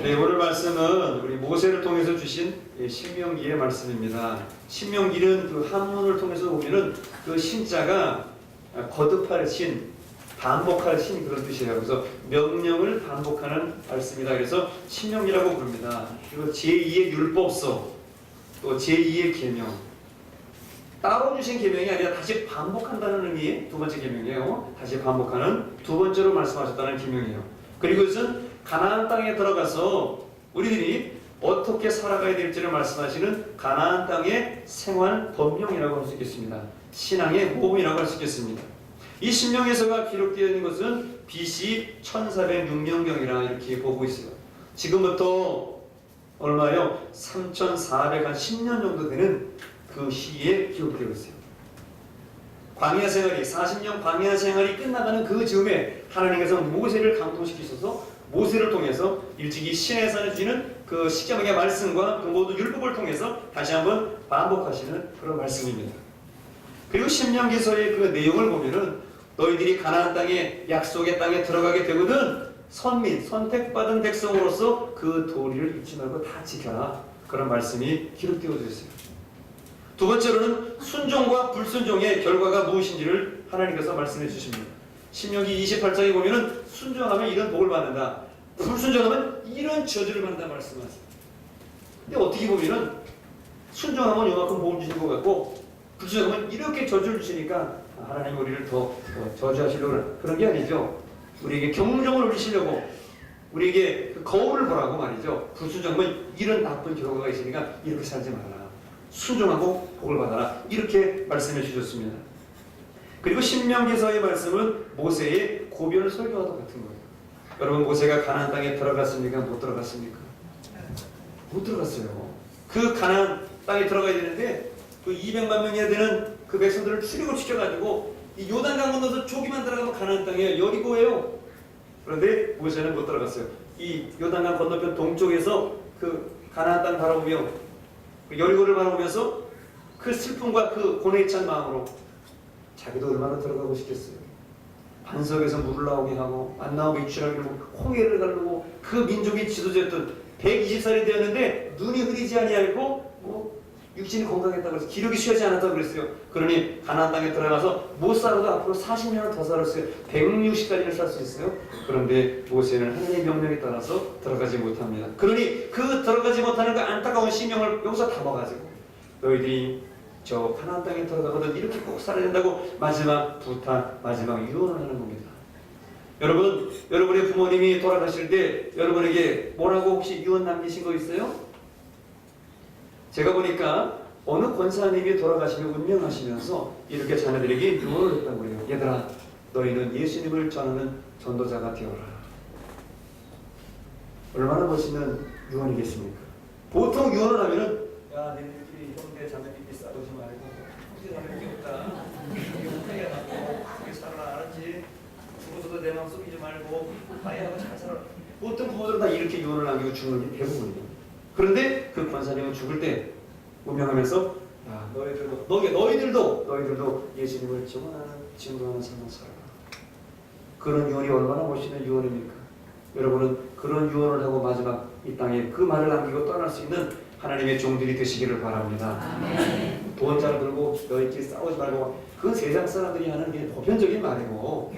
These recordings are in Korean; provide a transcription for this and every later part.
네, 오늘 말씀은 우리 모세를 통해서 주신 신명기의 말씀입니다. 신명기는 그 한문을 통해서 보면은 그 신자가 거듭할 신, 반복할 신 그런 뜻이에요. 그래서 명령을 반복하는 말씀이다. 그래서 신명기라고 부릅니다. 그리고 제2의 율법서, 또 제2의 계명. 따로 주신 계명이 아니라 다시 반복한다는 의미의 두 번째 계명이에요. 다시 반복하는 두 번째로 말씀하셨다는 계명이에요. 그리고 이것은 가나안 땅에 들어가서 우리들이 어떻게 살아가야 될지를 말씀하시는 가나안 땅의 생활 법령이라고 할 수 있겠습니다. 신앙의 모범이라고 할 수 있겠습니다. 이 신명기서가 기록되어 있는 것은 BC 1406년경이라 이렇게 보고 있어요. 지금부터 얼마요? 3410년 정도 되는 그 시기에 기록되어 있어요. 광야 생활이 40년 광야 생활이 끝나가는 그 즈음에 하나님께서 모세를 강통시키셔서 모세를 통해서 일찍이 시내산을 주시는 그 십계명의 말씀과 그 모든 율법을 통해서 다시 한번 반복하시는 그런 말씀입니다. 그리고 신명기서의 그 내용을 보면은 너희들이 가나안 땅에 약속의 땅에 들어가게 되거든 선민 선택받은 백성으로서 그 도리를 잊지 말고 다 지켜라. 그런 말씀이 기록되어져 있어요. 두 번째로는 순종과 불순종의 결과가 무엇인지를 하나님께서 말씀해 주십니다. 신명기 28장에 보면은 순종하면 이런 복을 받는다. 불순종하면 이런 저주를 받는다 말씀하세요. 근데 어떻게 보면은 순종하면 요만큼 복을 주신 것 같고 불순종하면 이렇게 저주를 주시니까 하나님 우리를 더 저주하시려고 그런 게 아니죠. 우리에게 경종을 울리시려고 우리에게 거울을 보라고 말이죠. 불순종하면 이런 나쁜 결과가 있으니까 이렇게 살지 말라. 순종하고 복을 받아라. 이렇게 말씀해 주셨습니다. 그리고 신명기서의 말씀은 모세의 고별 설교와도 같은 거예요. 여러분 모세가 가나안 땅에 들어갔습니까? 못 들어갔습니까? 못 들어갔어요. 그 가나안 땅에 들어가야 되는데 그 200만 명이나 되는 그 백성들을 추리고 시켜가지고 이 요단강 건너서 조기만 들어가면 가나안 땅이에요. 여리고예요. 그런데 모세는 못 들어갔어요. 이 요단강 건너편 동쪽에서 그 가나안 땅 바라보며 여리고를 바라보면서 그 슬픔과 그 고뇌에 찬 마음으로 자기도 얼마나 들어가고 싶겠어요. 반석에서 물을 나오게 하고 안 나오게 유출하게 하고 홍해를 가르고 그 민족의 지도자였던 120살이 되었는데 눈이 흐리지 아니하고 육신이 건강했다고 해서 기력이 쇠하지 않았다고 그랬어요. 그러니 가나안 땅에 들어가서 못 살아도 앞으로 40년을 더 살았어요. 160까지는 살 수 있어요. 그런데 모세는 하나님의 명령에 따라서 들어가지 못합니다. 그러니 그 들어가지 못하는 그 안타까운 심령을 여기서 담아가지고 너희들이 저 가나안 땅에 들어가거든 이렇게 꼭 살아야 된다고 마지막 부탁, 마지막 유언을 하는 겁니다. 여러분, 여러분의 부모님이 돌아가실 때 여러분에게 뭐라고 혹시 유언 남기신 거 있어요? 제가 보니까 어느 권사님이 돌아가시며 운명하시면서 이렇게 자녀들에게 유언을 했다고 그래요. 얘들아, 너희는 예수님을 전하는 전도자가 되어라. 얼마나 멋있는 유언이겠습니까? 보통 유언을 하면은 야, 너희들끼리 형제 자매끼리 싸우지 말고 형제 자매끼리 없다. 이게 못하게 하고 그게 살아라 알았지? 죽어서도 내 마음 썩이지 말고 화해하고 잘 살아라. 보통 부모들은 다 이렇게 유언을 남기고 죽는 게 대부분이에요. 그런데 그 권사님은 죽을 때 운명하면서 야, 너희들도 예수님을 증거하는 삶을 살아라. 그런 유언이 얼마나 멋있는 유언입니까? 여러분은 그런 유언을 하고 마지막 이 땅에 그 말을 남기고 떠날 수 있는 하나님의 종들이 되시기를 바랍니다. 아멘. 돈 잘 벌고 너희끼리 싸우지 말고 그 세상 사람들이 하는 게 보편적인 말이고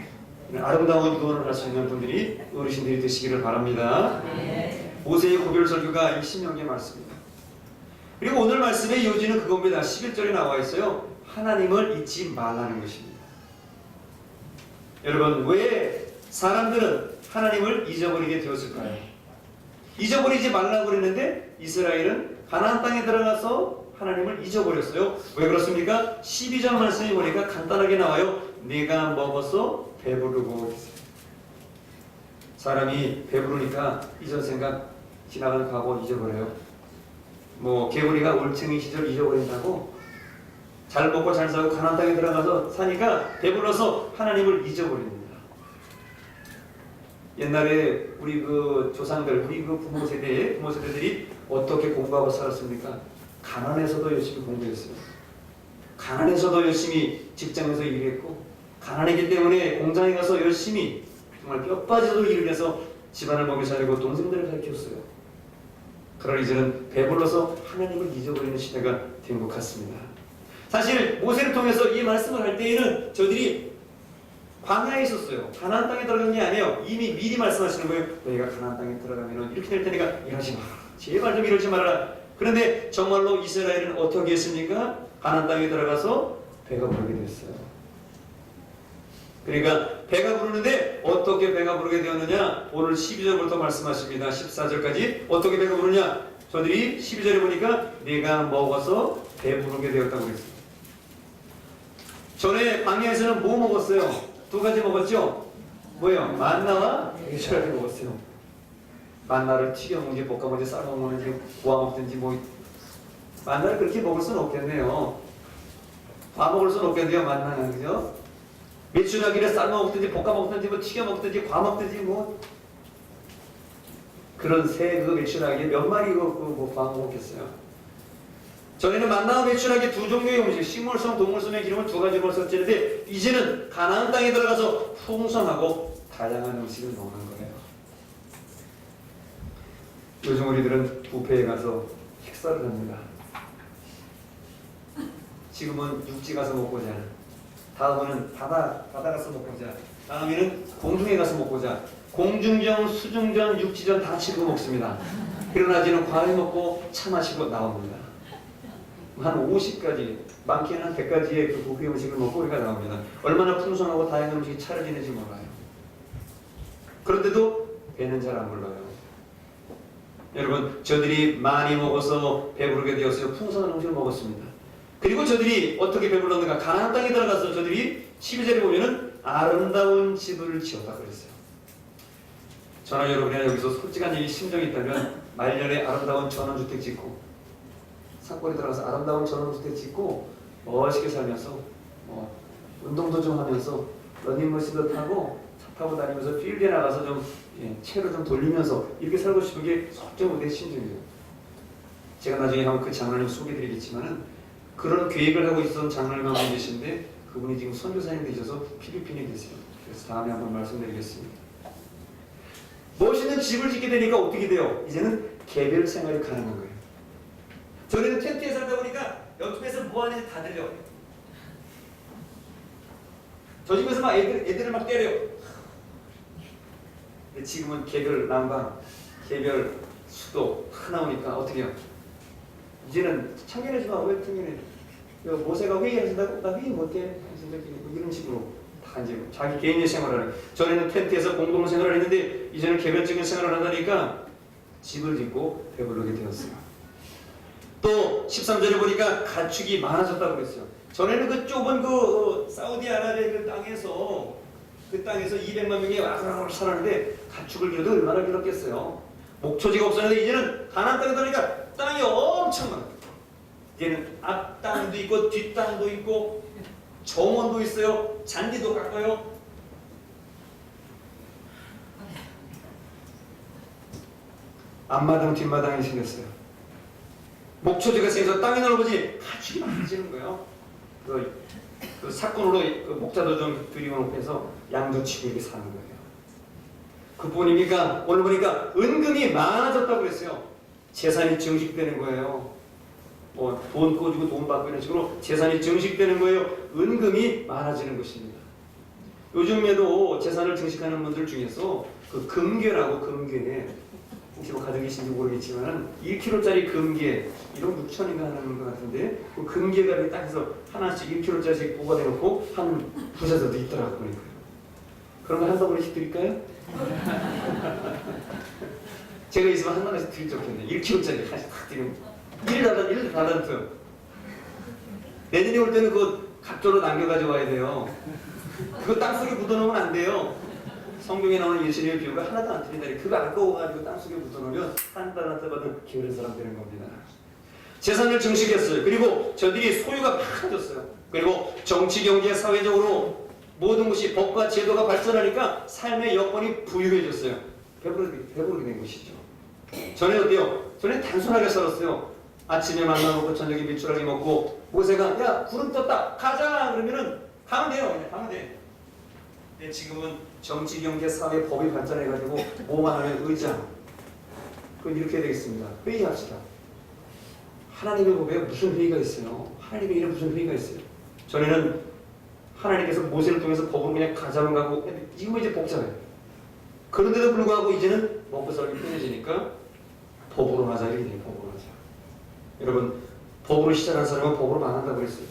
아름다운 유언을 할 수 있는 분들이 어르신들이 되시기를 바랍니다. 아멘. 모세의 고별 설교가 이 신명기의 말씀입니다. 그리고 오늘 말씀의 요지는 그겁니다. 11절에 나와 있어요. 하나님을 잊지 말라는 것입니다. 여러분 왜 사람들은 하나님을 잊어버리게 되었을까요? 잊어버리지 말라고 그랬는데 이스라엘은 가나안 땅에 들어가서 하나님을 잊어버렸어요. 왜 그렇습니까? 12절 말씀에 보니까 간단하게 나와요. 내가 먹어서 배부르고 있어요. 사람이 배부르니까 이전 생각 지나가는 과거 잊어버려요. 개구리가 올챙이 시절 잊어버린다고 잘 먹고 잘 살고 가나안 땅에 들어가서 사니까 배불러서 하나님을 잊어버립니다. 옛날에 우리 그 조상들, 우리 그 부모 세대들이 어떻게 공부하고 살았습니까? 가난해서도 열심히 공부했어요. 가난해서도 열심히 직장에서 일했고 가난했기 때문에 공장에 가서 열심히 정말 뼈 빠지도록 일을 해서 집안을 먹여 살리고 동생들을 가르쳤어요. 그러나 이제는 배불러서 하나님을 잊어버리는 시대가 된 것 같습니다. 사실 모세를 통해서 이 말씀을 할 때에는 저들이 광야에 있었어요. 가나안 땅에 들어간 게 아니에요. 이미 미리 말씀하시는 거예요. 너희가 가나안 땅에 들어가면 이렇게 될 테니까 이러지 마라. 제발 좀 이러지 말아라. 그런데 정말로 이스라엘은 어떻게 했습니까? 가나안 땅에 들어가서 배가 부르게 됐어요. 그러니까 배가 부르는데 어떻게 배가 부르게 되었느냐? 오늘 12절부터 말씀하십니다. 14절까지 어떻게 배가 부르냐? 저들이 12절에 보니까 내가 먹어서 배부르게 되었다고 했어요. 전에 광야에서는 뭐 먹었어요? 두 가지 먹었죠? 뭐예요? 만나와 메추라기 먹었어요. 만나를 튀겨 먹는지 볶아 먹는지 삶아 먹는지 구워 먹든지 뭐 만나를 그렇게 먹을 수는 없겠네요. 다 먹을 수는 없겠네요. 만나는 그죠? 메추라기를 삶아 먹든지 볶아 먹든지 뭐 튀겨 먹든지 구워 먹든지 뭐 그런 새 그 메추라기 몇 마리 뭐 구워 먹겠어요. 전에는 만나와 메추라기 두 종류의 음식, 식물성, 동물성의 기름을 두 가지로 썼는데 이제는 가나안 땅에 들어가서 풍성하고 다양한 음식을 먹는 거예요. 요즘 우리들은 뷔페에 가서 식사를 합니다. 지금은 육지 가서 먹고자, 다음은 바다 가서 먹고자, 다음에는 공중에 가서 먹고자, 공중전, 수중전, 육지전 다 치르고 먹습니다. 그러나 이제는 과일 먹고 차 마시고 나옵니다. 한 50가지, 많게는 한 100가지의 그 뷔페 음식을 먹고 우리가 나옵니다. 얼마나 풍성하고 다양한 음식이 차려지는지 몰라요. 그런데도 배는 잘 안 불러요. 여러분, 저들이 많이 먹어서 배부르게 되었어요. 풍성한 음식을 먹었습니다. 그리고 저들이 어떻게 배불렀는가? 가나안 땅에 들어가서 저들이 12절에 보면은 아름다운 집을 지었다 그랬어요. 저나 여러분이나 여기서 솔직한 얘기 심정이 있다면 말년에 아름다운 전원주택 짓고 산골에 들어가서 아름다운 전원주택 짓고 멋있게 살면서 운동도 좀 하면서 러닝머신도 타고 차 타고 다니면서 필드에 나가서 좀 채로 좀 돌리면서 이렇게 살고 싶은 게 속정 내 심정이에요. 제가 나중에 한번 그 장로님 소개해드리겠지만은 그런 계획을 하고 있었던 장로님 한 분 계신데 그분이 지금 선교사님 되셔서 필리핀에 계세요. 그래서 다음에 한번 말씀드리겠습니다. 멋있는 집을 짓게 되니까 어떻게 돼요? 이제는 개별 생활이 가능한 거예요. 저희는 텐트에 살다 보니까 옆집에서 뭐 하는지 다 들려. 저 집에서 막 애들을 막 때려요. 근데 지금은 개별 난방, 개별 수도 다 나오니까 어떻게 해요? 이제는 참견하지 마. 왜 참견해? 모세가 회의하신다고? 나 회의 못해. 이런 식으로 다 이제 자기 개인의 생활을 하는. 전에는 텐트에서 공동 생활을 했는데 이제는 개별적인 생활을 한다니까 집을 짓고 배부르게 되었어요. 또 13절에 보니까 가축이 많아졌다고 그랬어요. 전에는 그 좁은 그 사우디아라비아 그 땅에서 200만 명이 와서 살았는데 가축을 기르도 얼마나 길었겠어요. 목초지가 없었는데 이제는 가나안 땅에 들어가니까 땅이 엄청 많아요. 이제는 앞땅도 있고 뒷땅도 있고 정원도 있어요. 잔디도 깎아요. 앞마당 뒷마당이 생겼어요. 목초지가 생겨서 땅이 넓어지니 가축이 많아지는 거예요. 그 사건으로 그 목자도 좀 들이워놓고 해서 양도 치고 이렇게 사는 거예요. 그뿐입니까? 오늘 보니까 은근히 많아졌다고 그랬어요. 재산이 증식되는 거예요. 돈 꿔주고 돈 받고 이런 식으로 재산이 증식되는 거예요. 은근히 많아지는 것입니다. 요즘에도 재산을 증식하는 분들 중에서 그 금괴라고 금괴 혹시 뭐 가지고 계신지 모르겠지만 1kg짜리 금괴 1억 6천인가 하는 것 같은데 그 금괴가 딱 해서 하나씩 1kg짜리씩 뽑아내놓고 하는 부자들도 있더라고요. 그러니까. 그런 거 한 덩어리씩 드릴까요? 제가 있으면 한 덩어리씩 드릴 줄 없겠네. 1kg짜리 하나씩 딱 드리면 1일 달란트. 내년에 올 때는 그거 각조로 남겨가지고 와야 돼요. 그거 땅속에 묻어놓으면 안 돼요. 성경에 나오는 예수님의 비유가 하나도 안 틀린다니 그거 아까워가지고 땅속에 묻어놓으면 한 달란트 받은 게으른 사람 되는 겁니다. 재산을 증식했어요. 그리고 저들이 소유가 많아졌어요. 그리고 정치, 경제, 사회적으로 모든 것이 법과 제도가 발전하니까 삶의 여건이 부유해졌어요. 배부르게 된 것이죠. 전에 어때요? 전에 단순하게 살았어요. 아침에 만나 먹고 저녁에 밑줄하게 먹고 모세가 야 구름 떴다 가자 그러면은 가면 돼요. 그냥 가면 돼. 근데 지금은 정치, 경제, 사회, 법이 발전해가지고 뭐만 하면 의장 그건 이렇게 해야 되겠습니다. 회의합시다. 하나님의 법에 무슨 회의가 있어요? 하나님의 일에 무슨 회의가 있어요? 전에는 하나님께서 모세를 통해서 법으로 그냥 가자면 가고 이거 이제 복잡해요. 그런데도 불구하고 이제는 먹고 살기 편해지니까 법으로 하자 이렇게 돼요. 법으로 하자. 여러분 법으로 시작한 사람은 법으로 망한다고 그랬어요.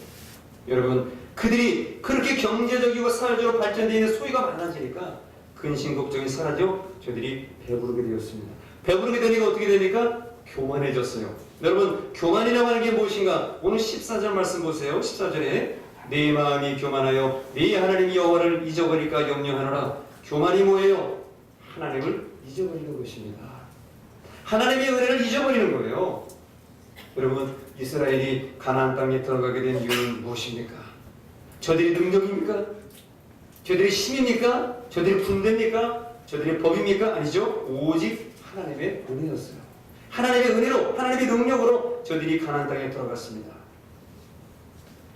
여러분 그들이 그렇게 경제적이고 사회적으로 발전되어 있는 소유가 많아지니까 근심 걱정이 사라져 저들이 배부르게 되었습니다. 배부르게 되니까 어떻게 됩니까? 교만해졌어요. 여러분 교만이라고 하는 게 무엇인가? 오늘 14절 말씀 보세요. 14절에 내 마음이 교만하여 네 하나님 여호와를 잊어버릴까 염려하노라. 교만이 뭐예요? 하나님을 잊어버리는 것입니다. 하나님의 은혜를 잊어버리는 거예요. 여러분 이스라엘이 가나안 땅에 들어가게 된 이유는 무엇입니까? 저들이 능력입니까? 저들이 힘입니까? 저들이 분배입니까? 저들의 법입니까? 아니죠. 오직 하나님의 은혜였어요. 하나님의 은혜로 하나님의 능력으로 저들이 가나안 땅에 들어갔습니다.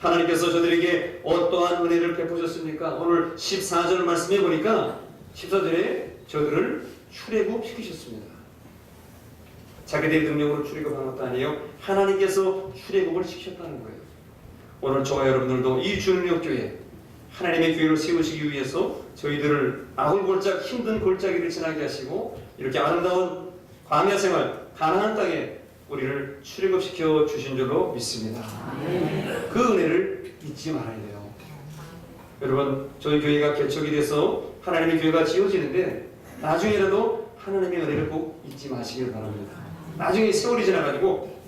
하나님께서 저들에게 어떠한 은혜를 베푸셨습니까? 오늘 14절 말씀해 보니까 14절에 저들을 출애굽시키셨습니다. 자기들의 능력으로 출애굽한 것도 아니에요. 하나님께서 출애굽을 시키셨다는 거예요. 오늘 저와 여러분들도 이 주능력교회 하나님의 교회를 세우시기 위해서 저희들을 아울골짝 힘든 골짜기를 지나게 하시고 이렇게 아름다운 광야 생활 가나안 땅에 우리를 출애굽시켜 주신 줄로 믿습니다. 그 은혜를 잊지 말아야 돼요. 여러분 저희 교회가 개척이 돼서 하나님의 교회가 지어지는데 나중에라도 하나님의 은혜를 꼭 잊지 마시길 바랍니다. 나중에 세월이 지나가지고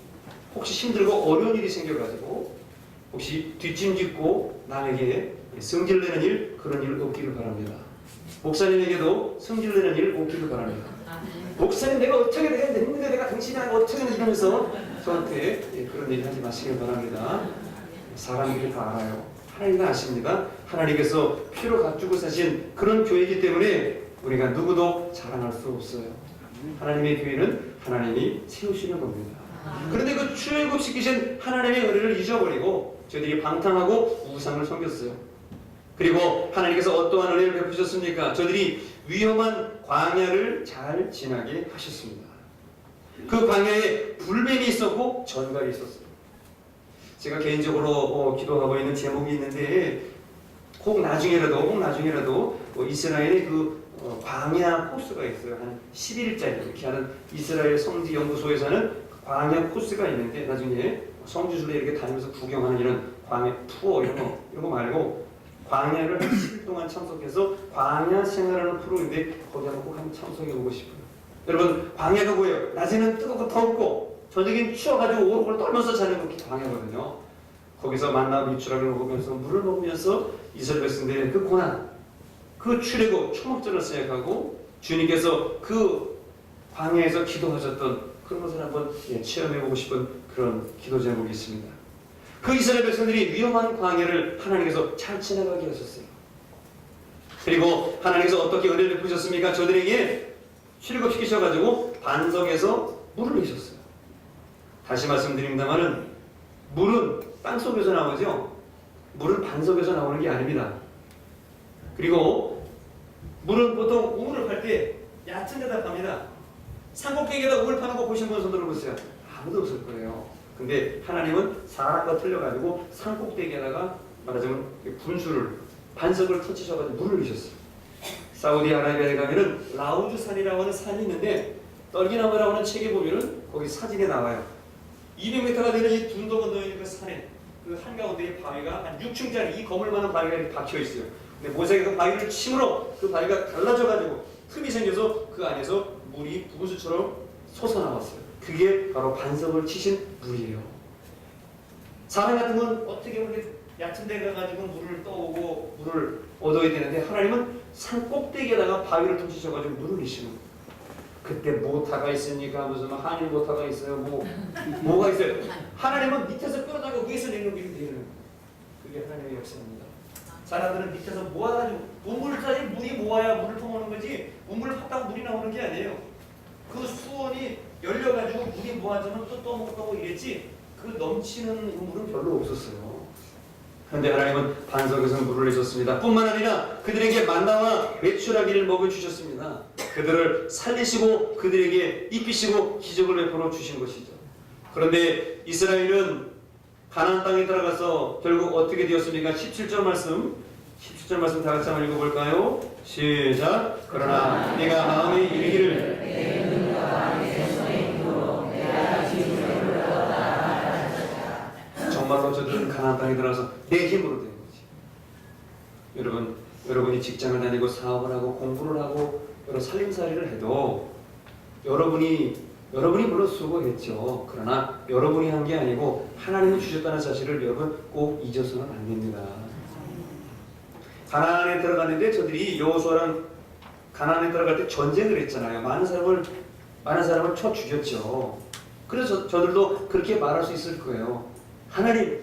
혹시 힘들고 어려운 일이 생겨가지고 혹시 뒷짐짓고 남에게 성질내는 일 그런 일 없기를 바랍니다. 목사님에게도 성질내는 일 없기를 바랍니다. 목사님 내가 어떻게 했는데 내가 당신이 어떻게 이러면서 저한테 그런 얘기 하지 마시길 바랍니다. 사람들이 다 알아요. 하나님은 아십니다. 하나님께서 피로 갖추고 사신 그런 교회이기 때문에 우리가 누구도 자랑할 수 없어요. 하나님의 교회는 하나님이 세우시는 겁니다. 그런데 그 출애굽시키신 하나님의 은혜를 잊어버리고 저들이 방탕하고 우상을 섬겼어요. 그리고 하나님께서 어떠한 은혜를 베푸셨습니까? 저들이 위험한 광야를 잘 지나게 하셨습니다. 그 광야에 불뱀이 있었고 전갈이 있었어요. 제가 개인적으로 기도하고 있는 제목이 있는데 꼭 나중에라도 이스라엘의 그 광야 코스가 있어요. 한 10일짜리 이렇게 하는 이스라엘 성지 연구소에서는 광야 코스가 있는데 나중에 성지순례 이렇게 다니면서 구경하는 이런 광야 투어 이런 거 말고 광야를 한 10일 동안 참석해서 광야 생활하는 프로인데 거기 한번 꼭 한번 참석해보고 싶어요. 여러분 광야가 뭐예요? 낮에는 뜨겁고 덥고 저녁엔 추워가지고 오르골 떨면서 자는 게 광야거든요. 거기서 만나 미추라기를 먹으면서 물을 먹으면서 이스라엘 백성들의 그 고난 그 출애굽 초목절을 생각하고 주님께서 그 광야에서 기도하셨던 그런 것을 한번 체험해보고 싶은 그런 기도 제목이 있습니다. 그 이스라엘 백성들이 위험한 광야를 하나님께서 잘 지나가게 하셨어요. 그리고 하나님께서 어떻게 은혜를 베푸셨습니까? 저들에게 출애굽시키셔가지고 반석에서 물을 내셨어요. 다시 말씀드립니다만은 물은 땅속에서 나오죠. 물은 반석에서 나오는 게 아닙니다. 그리고 물은 보통 우물을 팔 때 얕은 데다 팝니다. 산꼭대기에다 우물 파는 거 보신 분 손 들어보세요. 아무도 없을 거예요. 근데 하나님은 사람과 틀려가지고 산꼭대기에다가 말하자면 분수를 반석을 터치셔가지고 물을 내셨어요. 사우디아라비아에 가면은 라우주산이라고 하는 산이 있는데 떨기나무라고 하는 책에 보면은 거기 사진에 나와요. 200m가 되는 이 둔도 건너에 있는 그 산에 그 한가운데에 바위가 한 6층짜리 이 건물만한 바위가 이렇게 박혀 있어요. 근데 모세가 그 바위를 침으로 그 바위가 갈라져가지고 틈이 생겨서 그 안에서 물이 분수처럼 솟아나왔어요. 그게 바로 반석을 치신 물이에요. 사람 같으면 어떻게 그렇게 얕은 데 가가지고 물을 떠오고 물을 얻어야 되는데 하나님은 산 꼭대기에다가 바위를 터치셔가지고 물을 내시는 거예요. 그때 모타가 있습니까? 무슨 한일 모타가 있어요? 뭐가 있어요? 하나님은 밑에서 끌어다가 위에서 내는 게 되는 거예요. 그게 하나님의 역사입니다. 사람들은 밑에서 모아가지고 우물짜리 물이 모아야 물을 퍼먹는 거지 우물을 팠다고 물이 나오는 게 아니에요. 그 수원이 열려가지고 물이 모아지면 또 떠먹고 이랬지 그 넘치는 우물은 별로 없었어요. 그런데 하나님은 반석에서 물을 내셨습니다. 뿐만 아니라 그들에게 만나와 메추라기를 먹여주셨습니다. 그들을 살리시고 그들에게 입히시고 기적을 베풀어 주신 것이죠. 그런데 이스라엘은 가나안 땅에 들어가서 결국 어떻게 되었습니까? 17절 말씀 다 같이 한번 읽어볼까요? 시작. 그러나 내가 마음에 이르기를 정말로 저들은 가나안 땅에 들어가서 내 힘으로 된 거지. 여러분이 직장을 다니고 사업을 하고 공부를 하고 여러 살림살이를 해도 여러분이 물론 수고했죠. 그러나 여러분이 한 게 아니고 하나님이 주셨다는 사실을 여러분 꼭 잊어서는 안 됩니다. 가나안에 들어갔는데 저들이 여호수아랑 가나안에 들어갈 때 전쟁을 했잖아요. 많은 사람을 쳐 죽였죠. 그래서 저들도 그렇게 말할 수 있을 거예요. 하나님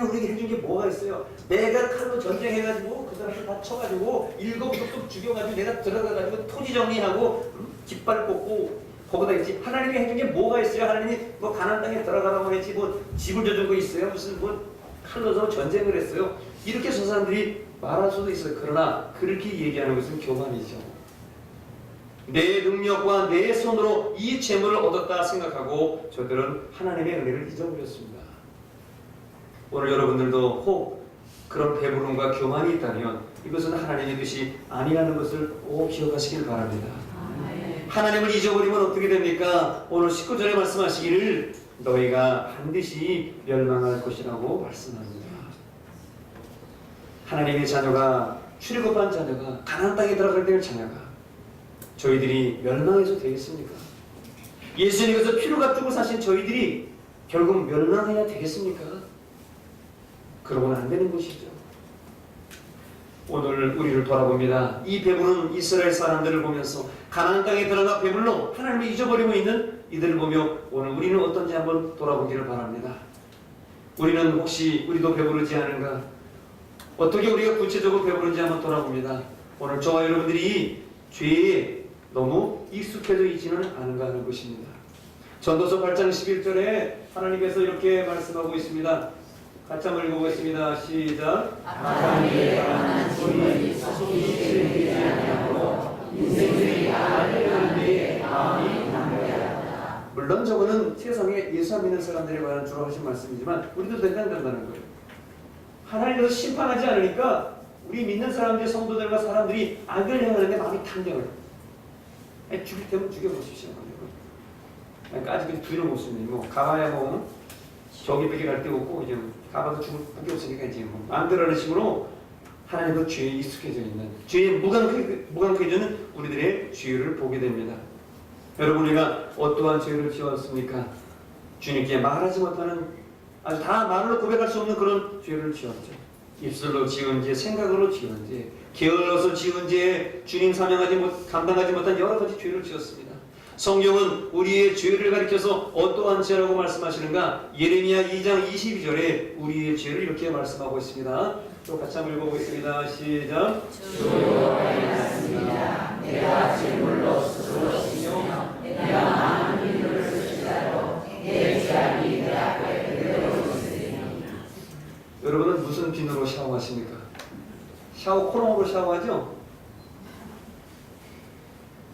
우리에게 해준 게 뭐가 있어요? 내가 칼로 전쟁해가지고 그 사람들 다 쳐가지고 7뚝 죽여가지고 내가 들어가가지고 토지 정리하고 깃발 꽂고 거기다 있지. 하나님이 해준 게 뭐가 있어요? 하나님이 뭐 가나안 땅에 들어가라고 했지 뭐 집을 줘준 거 있어요? 무슨 뭐 칼로 전쟁을 했어요? 이렇게 저 사람들이 말할 수도 있어요. 그러나 그렇게 얘기하는 것은 교만이죠. 내 능력과 내 손으로 이 재물을 얻었다 생각하고 저들은 하나님의 은혜를 잊어버렸습니다. 오늘 여러분들도 혹 그런 배부름과 교만이 있다면 이것은 하나님의 뜻이 아니라는 것을 꼭 기억하시길 바랍니다. 하나님을 잊어버리면 어떻게 됩니까? 오늘 19절에 말씀하시기를 너희가 반드시 멸망할 것이라고 말씀합니다. 하나님의 자녀가 출애굽한 자녀가 가나안 땅에 들어갈 때의 자녀가 저희들이 멸망해서 되겠습니까? 예수님께서 피를 값주고 사신 저희들이 결국 멸망해야 되겠습니까? 그러고는 안 되는 것이죠. 오늘 우리를 돌아봅니다. 이 배부른 이스라엘 사람들을 보면서 가나안 땅에 들어가 배불러 하나님을 잊어버리고 있는 이들을 보며 오늘 우리는 어떤지 한번 돌아보기를 바랍니다. 우리는 혹시 우리도 배부르지 않은가? 어떻게 우리가 구체적으로 배부른지 한번 돌아봅니다. 오늘 저와 여러분들이 죄에 너무 익숙해져 있지는 않은가 하는 것입니다. 전도서 8장 11절에 하나님께서 이렇게 말씀하고 있습니다. 같이 한번 읽어보겠습니다. 시작. 물론 저거는 세상에 예수 안 믿는 사람들에 관한 주로 하신 말씀이지만 우리도 해당된다는 거예요. 하나님께서 심판하지 않으니까 우리 믿는 사람들, 성도들과 사람들이 악을 행하는데 마음이 탄정을 죽일 때면 죽여보십시오. 아직까지 두려움 없습니다. 뭐 가봐야 뭐 저기밖에 갈 데 없고 이제 가봐도 죽을 밖에 없으니까 이제 뭐 마음대로 하는 식으로 하나님도 죄에 익숙해져 있는 죄에 무감해지는 우리들의 죄를 보게 됩니다. 여러분 우리가 어떠한 죄를 지었습니까? 주님께 말하지 못하는 아주 다 말로 고백할 수 없는 그런 죄를 지었죠. 입술로 지은 죄, 생각으로 지은 죄, 게을러서 지은 죄, 주님 감당하지 못한 여러 가지 죄를 지었습니다. 성경은 우리의 죄를 가리켜서 어떠한 죄라고 말씀하시는가? 예레미야 2장 22절에 우리의 죄를 이렇게 말씀하고 있습니다. 또 같이 한번 읽어보겠습니다. 시작. 주여 말씀입니다. 내가 제물로 스스로 씻으며 내가 많은 비누를 쓰시다로 내 죄악이 내 앞에 그대로 있으리니. 여러분은 무슨 비누로 샤워하십니까? 샤워 코롱으로 샤워하죠?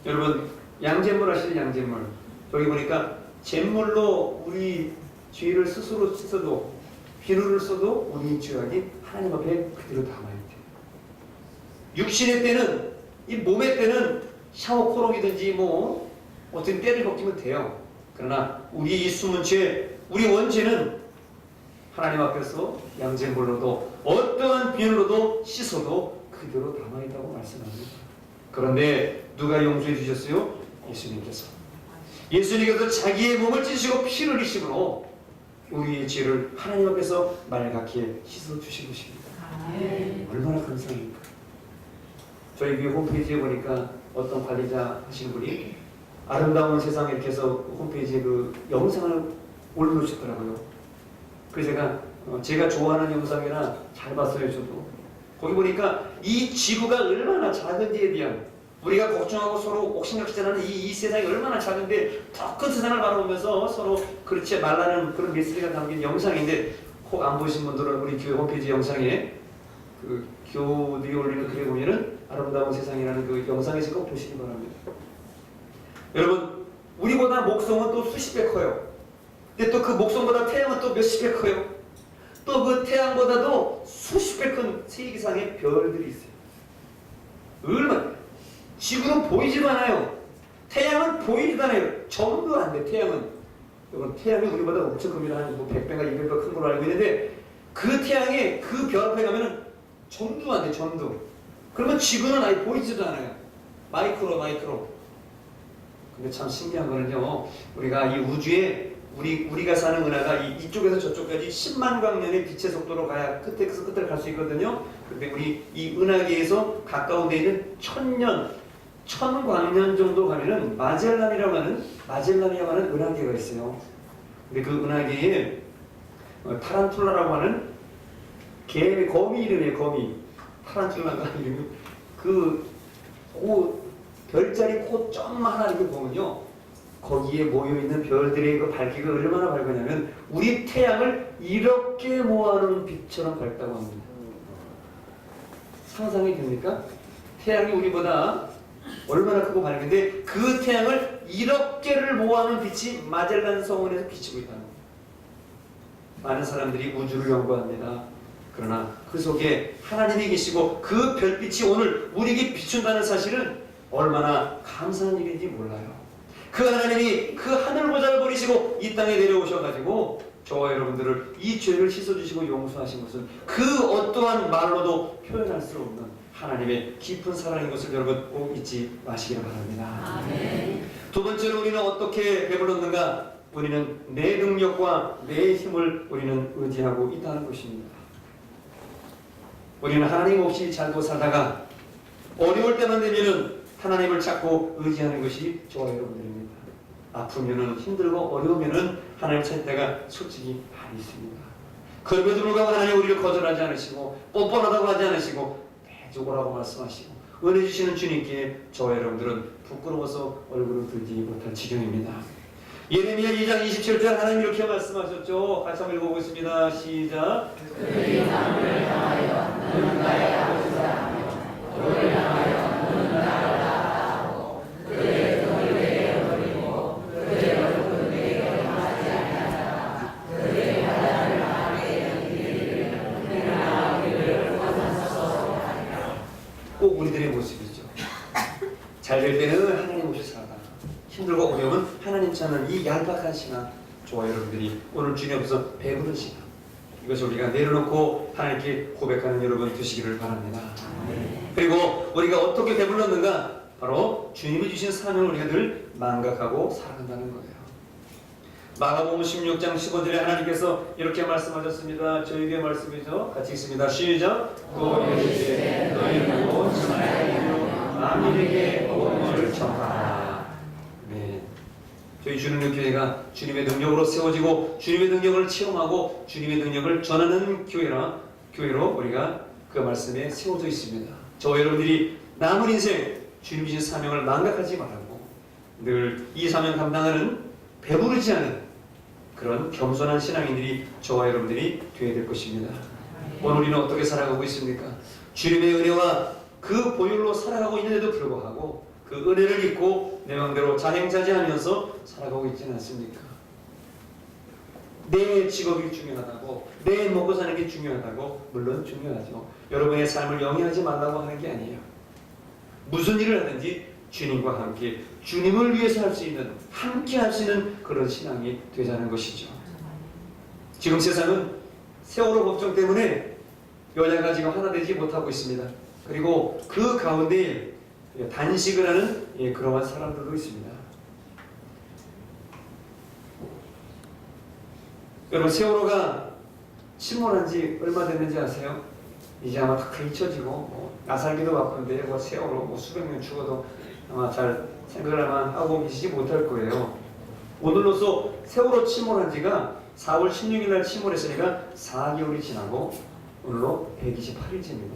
여러분 양잿물 하시는 양잿물. 저기 보니까 잿물로 우리 죄를 스스로 씻어도 비누를 써도 우리 죄악이 하나님 앞에 그대로 남아있대요. 육신의 때는 이 몸의 때는 샤워 코롱이든지 뭐 어떤 때를 벗기면 돼요. 그러나 우리 이 숨은 죄, 우리 원죄는 하나님 앞에서 양잿물로도 어떠한 비누로도 씻어도 그대로 남아있다고 말씀합니다. 그런데 누가 용서해 주셨어요? 예수님께서 자기의 몸을 찢으시고 피를 흘리심으로 우리의 죄를 하나님 앞에서 말갛게 씻어주신 것입니다. 얼마나 감사합니까? 저희 교회 홈페이지에 보니까 어떤 관리자 하시는 분이 아름다운 세상 이렇게 해서 홈페이지에 그 영상을 올려놓으셨더라고요. 그래서 제가 좋아하는 영상이라 잘 봤어요. 저도 거기 보니까 이 지구가 얼마나 작은지에 대한 우리가 걱정하고 서로 옥신각신하는 이 세상이 얼마나 작은데 더 큰 세상을 바라보면서 서로 그렇지 말라는 그런 메시지가 담긴 영상인데 혹 안 보신 분들은 우리 교회 홈페이지 영상에 그 교우들이 올리는 글에 보면은 아름다운 세상이라는 그 영상에서 꼭 보시기 바랍니다. 여러분, 우리보다 목성은 또 수십 배 커요. 근데 또 그 목성보다 태양은 또 몇십 배 커요. 또 그 태양보다도 수십 배 큰 세계상의 별들이 있어요. 얼마나? 지구는 보이지도 않아요. 태양은 보이지도 않아요. 점도 안 돼, 태양은. 여러분, 태양이 우리보다 엄청 큽니다. 한 100배가 200배가 큰 걸로 알고 있는데, 그 태양에 그 별 앞에 가면은 점도 안 돼, 점도. 그러면 지구는 아예 보이지도 않아요. 마이크로. 근데 참 신기한 거는요, 우리가 이 우주에 우리가 사는 은하가 이쪽에서 저쪽까지 10만 광년의 빛의 속도로 가야 끝에서 끝을 갈 수 있거든요. 근데 우리 이 은하계에서 가까운 데 있는 1000광년 정도 가면은 마젤란이라고 하는 은하계가 있어요. 근데 그 은하계에 타란툴라라고 하는 거미 이름이에요. 거미. 타란툴라가 이름이 그 별자리 점 하나 이렇게 보면요, 거기에 모여있는 별들의 그 밝기가 얼마나 밝으냐면 우리 태양을 이렇게 모아놓은 빛처럼 밝다고 합니다. 상상이 됩니까? 태양이 우리보다 얼마나 크고 밝은데 그 태양을 이렇게를 모아놓은 빛이 마젤란 성원에서 비치고 있다는 겁니다. 많은 사람들이 우주를 연구합니다. 그러나 그 속에 하나님이 계시고 그 별빛이 오늘 우리에게 비춘다는 사실은 얼마나 감사한 일인지 몰라요. 그 하나님이 그 하늘 보좌를 버리시고 이 땅에 내려오셔가지고 저와 여러분들을 이 죄를 씻어주시고 용서하신 것은 그 어떠한 말로도 표현할 수 없는 하나님의 깊은 사랑인 것을 여러분 꼭 잊지 마시기 바랍니다. 아멘. 두 번째로 우리는 어떻게 배불렀는가? 우리는 내 능력과 내 힘을 우리는 의지하고 있다는 것입니다. 우리는 하나님 없이 살고 살다가 어려울 때만 되면은 하나님을 찾고 의지하는 것이 저와 여러분들입니다. 아프면은 힘들고 어려우면은 하나님 찾을 때가 솔직히 많이 있습니다. 그럼에도 불구하고 하나님 우리를 거절하지 않으시고 뻔뻔하다고 하지 않으시고 대적오라고 말씀하시고 은혜 주시는 주님께 저와 여러분들은 부끄러워서 얼굴을 들지 못할 지경입니다. 예레미야 2장 27절 하나님 이렇게 말씀하셨죠. 같이 한번 읽어보겠습니다. 시작. 그들이 나를 향하여 너는 나의 아버지라 하며 너를 향하여 너는 나를 낳았다고 그들의 등을 내게 버리고 그들의 얼굴을 내게 향하지 아니하다가 그들의 바다를 나에게 이르기를 그들은 나를 구원하소서 하리라. 꼭 우리들의 모습이죠. 잘 될 때는 하나님 없이 살다, 힘들고 어려우면 하나님 찾는 이 얄팍한 시간, 저와 여러분들이 오늘 주님 앞에서 배부른 시간, 이것을 우리가 내려놓고 하나님께 고백하는 여러분 되시기를 바랍니다. 그리고 우리가 어떻게 배불렀는가? 바로 주님이 주신 사명을 우리가 늘 망각하고 살아간다는 거예요. 마가복음 16장 15절에 하나님께서 이렇게 말씀하셨습니다. 저에게 말씀이죠. 같이 읽습니다. 시작. 또 이르시되 너희는 곧 전하여 만민에게 복음을 전하라. 네. 저희 주님의 교회가 주님의 능력으로 세워지고 주님의 능력을 체험하고 주님의 능력을 전하는 교회로 우리가 그 말씀에 세워져 있습니다. 저와 여러분들이 남은 인생 주님 주신 사명을 망각하지 말고 늘 이 사명 감당하는 배부르지 않은 그런 겸손한 신앙인들이 저와 여러분들이 되어야 될 것입니다. 오늘 우리는 어떻게 살아가고 있습니까? 주님의 은혜와 그 보혈로 살아가고 있는데도 불구하고 그 은혜를 잊고 내 마음대로 자행자재하면서 살아가고 있지는 않습니까? 내 직업이 중요하다고, 내 먹고 사는 게 중요하다고, 물론 중요하죠. 여러분의 삶을 영위하지 말라고 하는 게 아니에요. 무슨 일을 하든지 주님과 함께 주님을 위해서 할 수 있는, 함께 할 수 있는 그런 신앙이 되자는 것이죠. 지금 세상은 세월호 법정 때문에 여자가 지금 하나 되지 못하고 있습니다. 그리고 그 가운데 단식을 하는 그러한 사람들도 있습니다. 여러분, 세월호가 침몰한 지 얼마 됐는지 아세요? 이제 아마 다 잊혀지고 나살기도 바쁜데 세월호 수백 명 죽어도 아마 잘 생각을 아마 하고 계시지 못할 거예요. 오늘로써 세월호 침몰한 지가 4월 16일 날 침몰했으니까 4개월이 지나고 오늘로 128일째입니다.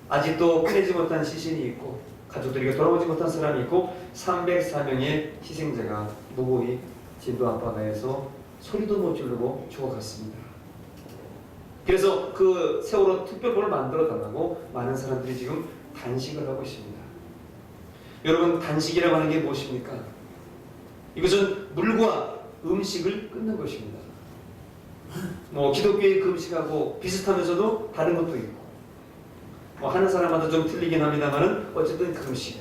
아직도 끝내지 못한 시신이 있고 가족들에게 돌아오지 못한 사람이 있고 304명의 희생자가 무고히 진도 앞바다에서 소리도 못 지르고 죽어갔습니다. 그래서 그 세월호 특별법을 만들어 달라고 많은 사람들이 지금 단식을 하고 있습니다. 여러분, 단식이라고 하는 게 무엇입니까? 이것은 물과 음식을 끊는 것입니다. 뭐 기독교의 금식하고 비슷하면서도 다른 것도 있고, 뭐 하는 사람마다 좀 틀리긴 합니다만은 어쨌든 금식.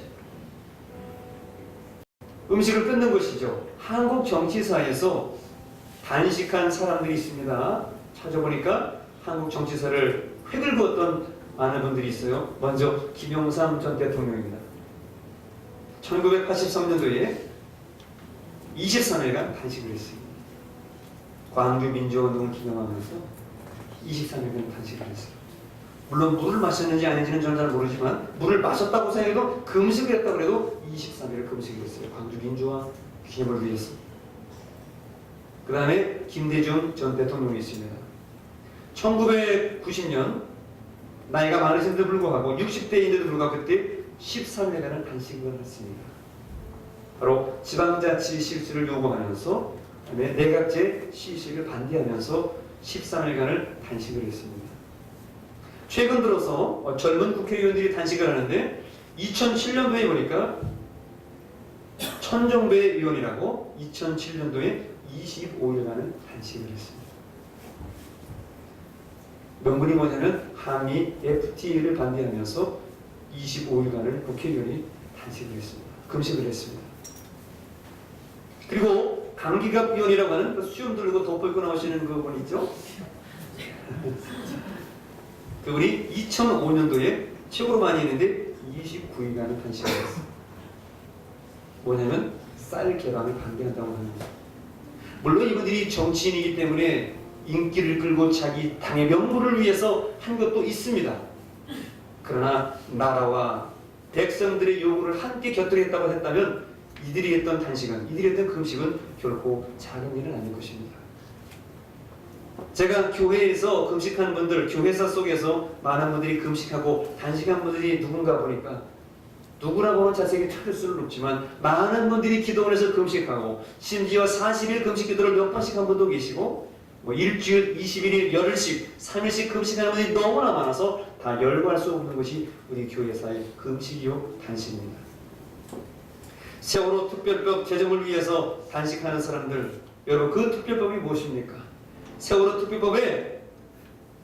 음식을 끊는 것이죠. 한국 정치사에서 단식한 사람들이 있습니다. 찾아보니까 한국 정치사를 획을 그었던 많은 분들이 있어요. 먼저 김영삼 전 대통령입니다. 1983년도에 23일간 단식을 했습니다. 광주 민주화운동을 기념하면서 23일간 단식을 했어요. 물론 물을 마셨는지 아닌지는 저는 잘 모르지만 물을 마셨다고 생각해도 금식을 했다고 해도 23일을 금식을 했어요. 광주 민주화 기념을 위해서. 그 다음에 김대중 전 대통령이 있습니다. 1990년 나이가 많으신데도 불구하고 60대인데도 불구하고 그때 13일간을 단식을 했습니다. 바로 지방자치 실시를 요구하면서, 그다음에 내각제 실시를 반대하면서 13일간을 단식을 했습니다. 최근 들어서 젊은 국회의원들이 단식을 하는데 2007년도에 보니까 천정배 의원이라고 2007년도에 25일간은 단식을 했습니다. 명분이 뭐냐면 한미 FTA를 반대하면서 25일간을 국회의원이 단식을 했습니다. 금식을 했습니다. 그리고 강기갑 의원이라고 하는 그 수염 들고 덮어 입고 나오시는 그분 있죠? 그분이 2005년도에 최고로 많이 했는데 29일간을 단식을 했어요. 뭐냐면 쌀 개방을 반대한다고 하는 거예요. 물론 이분들이 정치인이기 때문에 인기를 끌고 자기 당의 명분을 위해서 한 것도 있습니다. 그러나 나라와 백성들의 요구를 함께 곁들였다고 했다면 이들이 했던 단식은, 이들이 했던 금식은 결코 작은 일은 아닐 것입니다. 제가 교회에서 금식하는 분들, 교회사 속에서 많은 분들이 금식하고 단식한 분들이 누군가 보니까 누구라고는 자세히 찾을 수는 없지만 많은 분들이 기도원에서 금식하고 심지어 40일 금식 기도를 몇 번씩 한 분도 계시고 뭐 일주일, 21일, 열흘씩, 3일씩 금식하는 분들이 너무나 많아서 다 열거할 수 없는 것이 우리 교회사의 금식이요 단식입니다. 세월호 특별법 제정을 위해서 단식하는 사람들, 여러분 그 특별법이 무엇입니까? 세월호 특별법에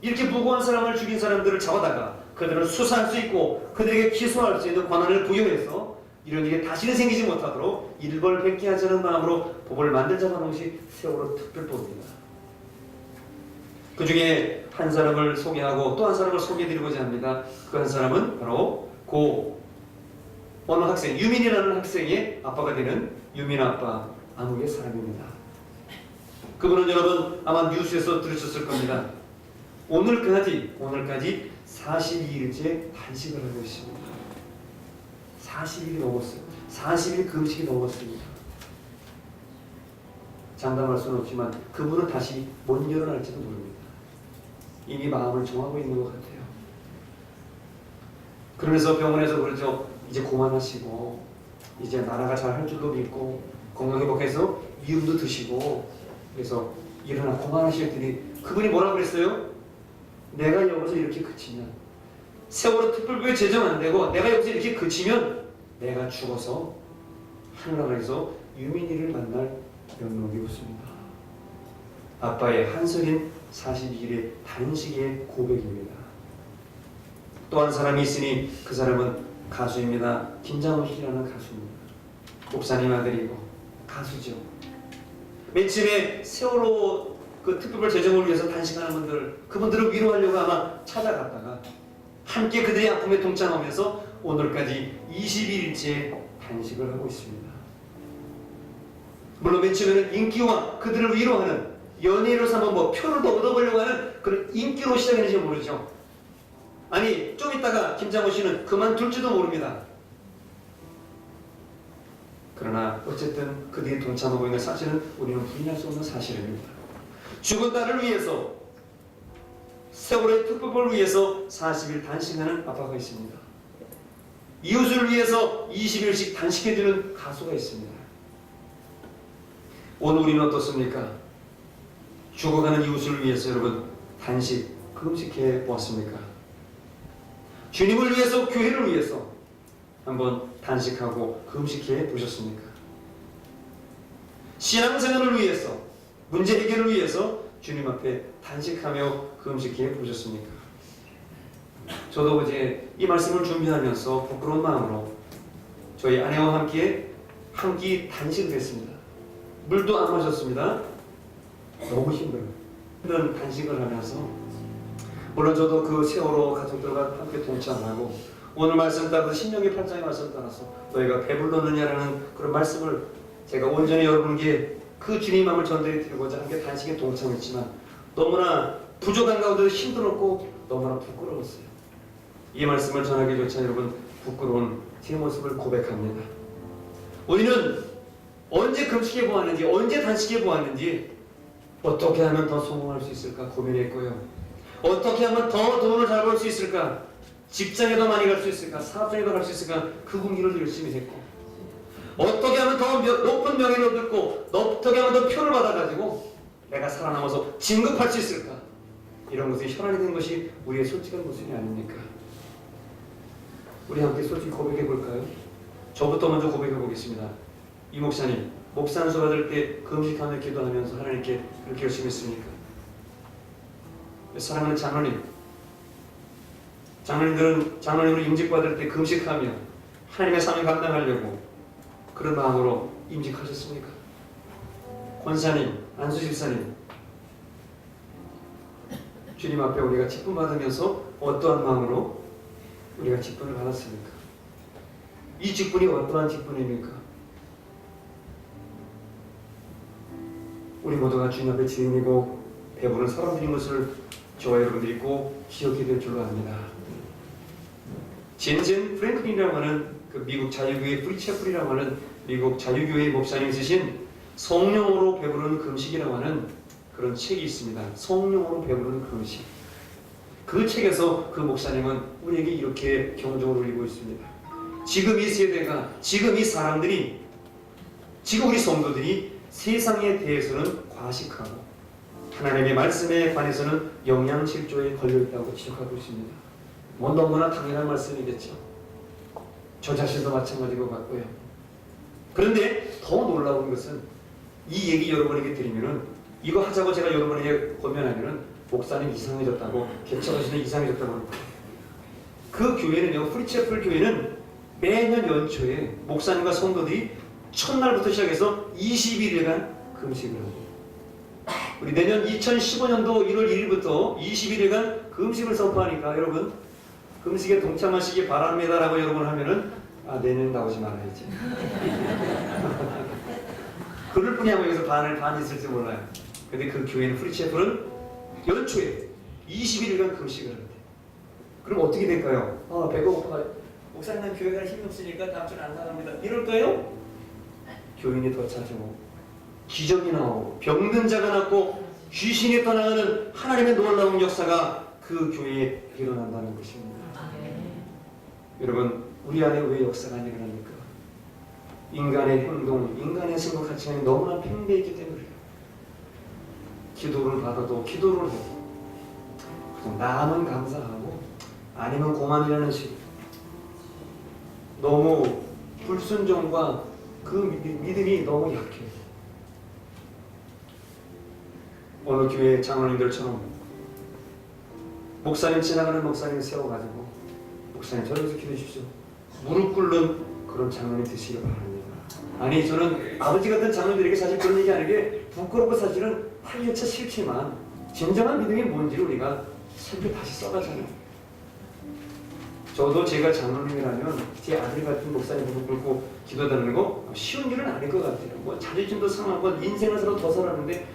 이렇게 무고한 사람을 죽인 사람들을 잡아다가 그들을 수사할 수 있고 그들에게 기소할 수 있는 권한을 부여해서 이런 일이 다시는 생기지 못하도록 일벌백계하자는 마음으로 법을 만들자고 하는 것이 세월호 특별법입니다. 그 중에 한 사람을 소개하고 또 한 사람을 소개해드리고자 합니다. 그 한 사람은 바로 고 어느 학생, 유민이라는 학생의 아빠가 되는 유민 아빠 암흑의 사람입니다. 그분은 여러분 아마 뉴스에서 들으셨을 겁니다. 오늘까지 42일째 단식을 하고 있습니다. 40일이 넘었어요. 40일 금식이 넘었습니다. 장담할 수는 없지만 그분은 다시 못 일어날지도 모릅니다. 이미 마음을 정하고 있는 것 같아요. 그러면서 병원에서 그러죠. 이제 그만하시고 이제 나라가 잘 할 줄도 믿고 건강회복해서 미움도 드시고 그래서 일어나 그만하시랬더니 그분이 뭐라고 그랬어요? 내가 여기서 이렇게 그치면 세월호 특별법이 제정 안 되고 내가 여기서 이렇게 그치면 내가 죽어서 하늘나라에서 유민이를 만날 면목이 없습니다. 아빠의 한서린 42일의 단식의 고백입니다. 또 한 사람이 있으니 그 사람은 가수입니다. 김장훈씨라는 가수입니다. 목사님 아들이고 가수죠. 맨 처음에 세월호 그 특별법 제정을 위해서 단식하는 분들, 그분들을 위로하려고 아마 찾아갔다가 함께 그들의 아픔에 동참하면서 오늘까지 21일째 단식을 하고 있습니다. 물론 맨 처음에는 인기와 그들을 위로하는 연예인으로서 한번 뭐 표를 더 얻어보려고 하는 그런 인기로 시작했는지 모르죠. 아니 좀 있다가 김장훈 씨는 그만둘지도 모릅니다. 그러나 어쨌든 그들이 동참하고 있는 사실은 우리는 부인할 수 없는 사실입니다. 죽은 딸을 위해서 세월호의 특별법을 위해서 40일 단식하는 아빠가 있습니다. 이웃을 위해서 20일씩 단식해주는 가수가 있습니다. 오늘 우리는 어떻습니까? 죽어가는 이웃을 위해서 여러분 단식, 금식해 보았습니까? 주님을 위해서, 교회를 위해서 한번 단식하고 금식해 보셨습니까? 신앙생활을 위해서, 문제 해결을 위해서 주님 앞에 단식하며 금식해 보셨습니까? 저도 어제 이 말씀을 준비하면서 부끄러운 마음으로 저희 아내와 함께 한 끼 단식을 했습니다. 물도 안 마셨습니다. 너무 힘들어요. 이런 단식을 하면서 물론 저도 그 세월호 가족들과 함께 동참하고 오늘 말씀 따라서 신명기 8장의 말씀 따라서 너희가 배불렀느냐라는 그런 말씀을 제가 온전히 여러분께 그 주님 마음을 전달해 드리고자 함께 단식에 동참했지만 너무나 부족한 가운데도 힘들었고 너무나 부끄러웠어요. 이 말씀을 전하기조차 여러분 부끄러운 제 모습을 고백합니다. 우리는 언제 금식해 보았는지, 언제 단식해 보았는지, 어떻게 하면 더 성공할 수 있을까 고민했고요. 어떻게 하면 더 돈을 잘 벌 수 있을까, 직장에 더 많이 갈 수 있을까, 사업장에 더 갈 수 있을까, 그 공부를 열심히 했고, 어떻게 하면 더 높은 명예를 얻고, 어떻게 하면 더 표를 받아가지고 내가 살아남아서 진급할 수 있을까, 이런 것이 혈안이 된 것이 우리의 솔직한 모습이 아닙니까? 우리 함께 솔직히 고백해 볼까요? 저부터 먼저 고백해 보겠습니다. 이 목사님, 목사 안수 받을 때 금식하며 기도하면서 하나님께 그렇게 열심히 했습니까? 사랑하는 장로님들은 장로님으로 임직받을 때 금식하며 하나님의 사명 감당하려고 그런 마음으로 임직하셨습니까? 권사님, 안수집사님, 주님 앞에 우리가 직분 받으면서 어떠한 마음으로 우리가 직분을 받았습니까? 이 직분이 어떠한 직분입니까? 우리 모두가 주님 앞에 주인이고 배부른 사람들인 것을 저와 여러분들이 꼭 기억해야 될 줄로 압니다. 젠 프랭클린이라고 하는 그 미국 자유교회 프리체플이라고 하는 미국 자유교회 목사님이 쓰신 성령으로 배부른 금식이라고 하는 그런 책이 있습니다. 성령으로 배부른 금식. 그 책에서 그 목사님은 우리에게 이렇게 경종을 울리고 있습니다. 지금 이 세대가, 지금 이 사람들이, 지금 우리 성도들이 세상에 대해서는 과식하고 하나님의 말씀에 관해서는 영양실조에 걸려있다고 지적하고 있습니다. 뭐 너무나 당연한 말씀이겠죠. 저 자신도 마찬가지인 것 같고요. 그런데 더 놀라운 것은 이 얘기 여러분에게 드리면은 이거 하자고 제가 여러분에게 권면하면은 목사님 이상해졌다고, 개척하시는 이상해졌다고 할 거예요. 그 교회는요, 프리체플 교회는 매년 연초에 목사님과 성도들이 첫날부터 시작해서 21일간 금식을 합니다. 우리 내년 2015년도 1월 1일부터 21일간 금식을 선포하니까 여러분 금식에 동참하시기 바랍니다라고 여러분 하면은 내년 나오지 말아야지. 그럴 뿐이야 여기서 반 있을지 몰라요. 근데 그 교회는 프리체플은 연초에 21일간 금식을 합니다. 그럼 어떻게 될까요? 배가 고파가 목사님 교회가 힘이 없으니까 다음 주는 안 나갑니다. 이럴까요? 교인이 더 찾아오고 기적이 나오고 병든 자가 낫고 귀신이 떠나가는 하나님의 놀라운 역사가 그 교회에 일어난다는 것입니다. 여러분 우리 안에 왜 역사가 안 일어납니까? 인간의 행동, 인간의 생각 가치관이 너무나 팽배했기 때문에 그래요. 기도를 받아도 기도를 해도 그냥 나면 감사하고 아니면 고만이라는 식으로 너무 불순종과 그 믿음이 너무 약해요. 어느 교회 장로님들처럼 목사님 지나가는 목사님 세워가지고 목사님 저기서 기도해 주십시오. 무릎 꿇는 그런 장로님 되시길 바랍니다. 아니 저는 아버지 같은 장로님들에게 사실 그런 얘기 하는 게 부끄럽고 사실은 하기조차 싫지만 진정한 믿음이 뭔지를 우리가 sempre 다시 써가잖아요. 저도 제가 장로님이라면 제 아들 같은 목사님 무릎 꿇고 기도드리는 거 쉬운 일은 아닐 것 같아요. 뭐 자존심도 상하고 인생을 서로 더 살았는데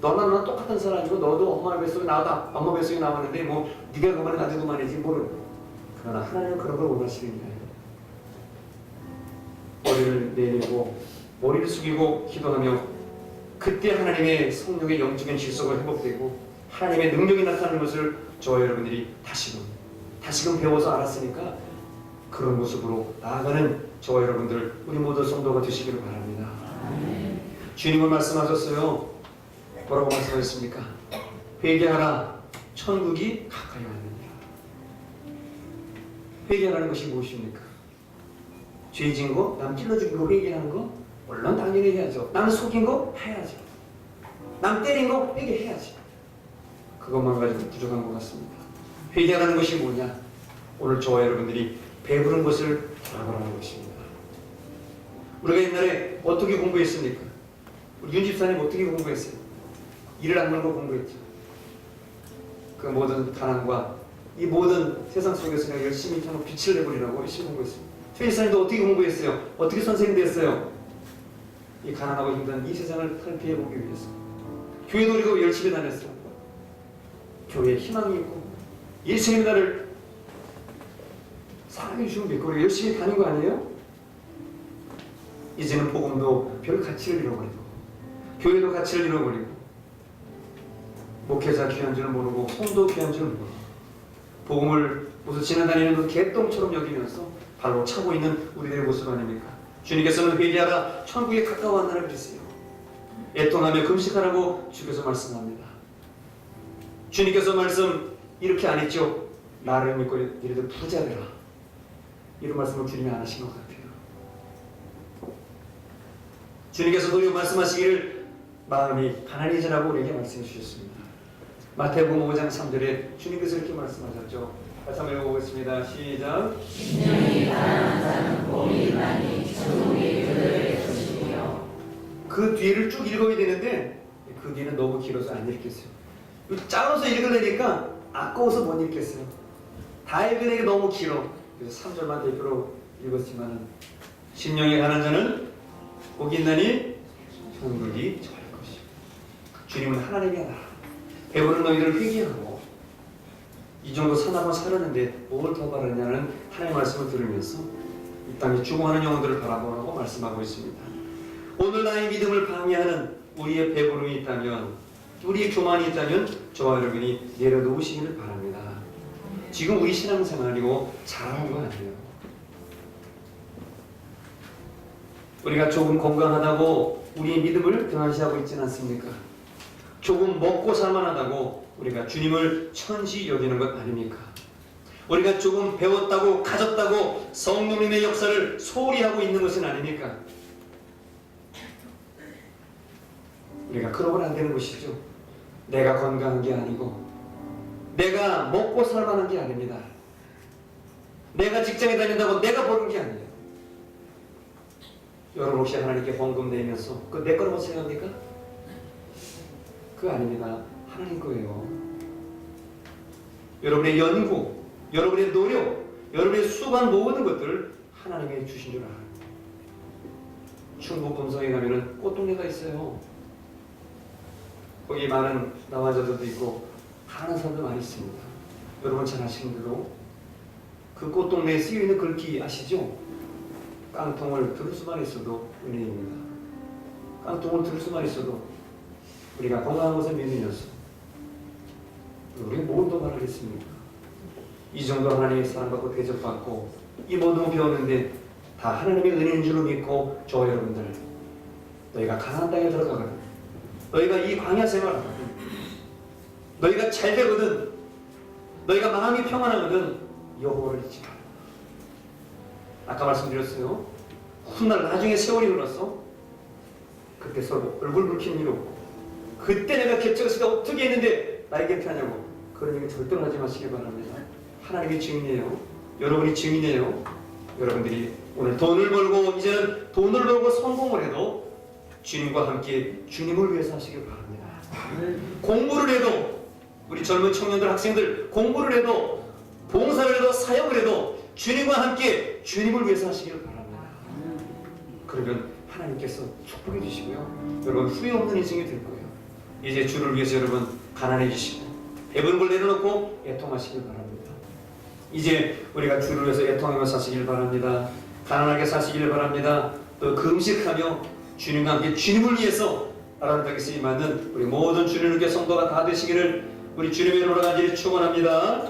너나 나나 똑같은 사람이고 너도 엄마 뱃속에 나왔다 엄마 뱃속에 나왔는데 뭐 네가 그만해 나도 그만이지 모르. 그러나 하나님은 그런 걸 원하시는 거예요. 머리를 내리고 머리를 숙이고 기도하며 그때 하나님의 성령의 영적인 질서가 회복되고 하나님의 능력이 나타나는 것을 저와 여러분들이 다시금 배워서 알았으니까 그런 모습으로 나아가는 저와 여러분들 우리 모두 성도가 되시기를 바랍니다. 주님은 말씀하셨어요. 뭐라고 말씀하셨습니까? 회개하라 천국이 가까이 왔느니라. 회개하라는 것이 무엇입니까? 죄 지은 거, 남 찔러 죽인 거 회개하는 거? 물론 당연히 해야죠. 남 속인 거 해야죠. 남 때린 거 회개해야지. 그것만 가지고 부족한 것 같습니다. 회개하는 것이 뭐냐? 오늘 저와 여러분들이 배부른 것을 돌아보라는 것입니다. 우리가 옛날에 어떻게 공부했습니까? 우리 윤 집사님 어떻게 공부했어요? 이를 악물고 공부했죠. 그 모든 가난과 이 모든 세상 속에서 그냥 열심히 정말 빛을 내버리라고 열심히 공부했습니다. 최 집사님도 어떻게 공부했어요? 어떻게 선생님 됐어요? 이 가난하고 힘든 이 세상을 탈피해보기 위해서 교회도 우리가 열심히 다녔어요. 교회에 희망이 있고 예수님이 나를 사랑해 주시면 믿고 우리가 열심히 다닌 거 아니에요? 이제는 복음도 별 가치를 잃어버리고 교회도 가치를 잃어버리고 목회자 귀한 줄 모르고 성도 귀한 줄 모르고 복음을 무슨 지나다니는 그 개똥처럼 여기면서 발로 차고 있는 우리들의 모습 아닙니까? 주님께서는 회개하라 천국에 가까워한다는 그랬어요. 애통하며 금식하라고 주께서 말씀합니다. 주님께서 말씀 이렇게 안 했죠. 나를 믿고 너희들 부자 되라. 이런 말씀을 주님이 안 하신 것 같아요. 주님께서 우리가 말씀하시기를 마음이 가난해지라고 우리에게 말씀해 주셨습니다. 마태복음 5장 3절에 주님께서 이렇게 말씀하셨죠. 다시 한번 읽어보겠습니다. 시작. 심령이 가난한 자는 복이 많이 천국에 그들의 것이며. 그 뒤를 쭉 읽어야 되는데 그 뒤는 너무 길어서 안 읽겠어요. 짧아서 읽으려니까 아까워서 못 읽겠어요. 다 읽으려니 너무 길어. 그래서 3절만 대표로 읽었지만은 심령이 가난한 자는 복이 있나니 천국이 저할 것이요. 주님은 하나님의 나라. 배부른 너희들을 회개하고 이 정도 사나마 살았는데 뭘 더 바라냐는 하나님의 말씀을 들으면서 이 땅에 죽어가는 영혼들을 바라보라고 말씀하고 있습니다. 오늘 나의 믿음을 방해하는 우리의 배부름이 있다면 우리의 교만이 있다면 저와 여러분이 내려놓으시기를 바랍니다. 지금 우리 신앙생활이고 잘하는 거 아니에요. 우리가 조금 건강하다고 우리의 믿음을 등한시하고 있지는 않습니까? 조금 먹고 살만하다고 우리가 주님을 천시 여기는 것 아닙니까? 우리가 조금 배웠다고 가졌다고 성령님의 역사를 소홀히 하고 있는 것은 아닙니까? 우리가 그러면 안 되는 것이죠. 내가 건강한 게 아니고 내가 먹고 살만한 게 아닙니다. 내가 직장에 다닌다고 내가 버는 게 아니에요. 여러분 혹시 하나님께 헌금 내면서 그거 내 거라고 생각합니까? 그거 아닙니다. 하나님 거예요. 여러분의 연구, 여러분의 노력, 여러분의 수고한 모든 것들을 하나님이 주신 줄 알아요. 충북 금성에 가면은 꽃동네가 있어요. 거기 많은 남아자들도 있고 하는 사람도 많이 있습니다. 여러분 잘 아시는 대로 그 꽃동네에 쓰여있는 글귀 아시죠? 깡통을 들을 수만 있어도 은혜입니다. 깡통을 들을 수만 있어도 우리가 건강한 것을 믿으면서 우리가 뭘 더 바라겠습니까? 이 정도 하나님의 사랑받고 대접받고 이 모든 거 배웠는데 다 하나님의 은혜인 줄로 믿고 저와 여러분들 너희가 가나안 땅에 들어가거든, 너희가 이 광야 생활하거든, 너희가 잘 되거든, 너희가 마음이 평안하거든 여호와를 잊지 마라. 아까 말씀드렸어요. 훗날 나중에 세월이 흘렀어. 그때 서로 얼굴 붉힌 일 없고 그때 내가 개척했을 때 어떻게 했는데 나에게 피하냐고 그런 얘기 절대 하지 마시기 바랍니다. 하나님이 증인이에요. 여러분이 증인이에요. 여러분들이 오늘 돈을 벌고 이제는 돈을 벌고 성공을 해도 주님과 함께 주님을 위해서 하시길 바랍니다. 공부를 해도 우리 젊은 청년들 학생들 공부를 해도 봉사를 해도 사역을 해도 주님과 함께 주님을 위해서 하시길 바랍니다. 그러면 하나님께서 축복해 주시고요. 여러분 후회 없는 인생이 될 거예요. 이제 주를 위해서 여러분 가난해지시고 배부른 걸 내려놓고 애통하시길 바랍니다. 이제 우리가 주를 위해서 애통하며 사시길 바랍니다. 가난하게 사시길 바랍니다. 또 금식하며 주님과 함께 주님을 위해서 하나님 땅에 쓰임 받는 우리 모든 주님께 성도가 다 되시기를 우리 주님의 이름으로 간절히 축원합니다.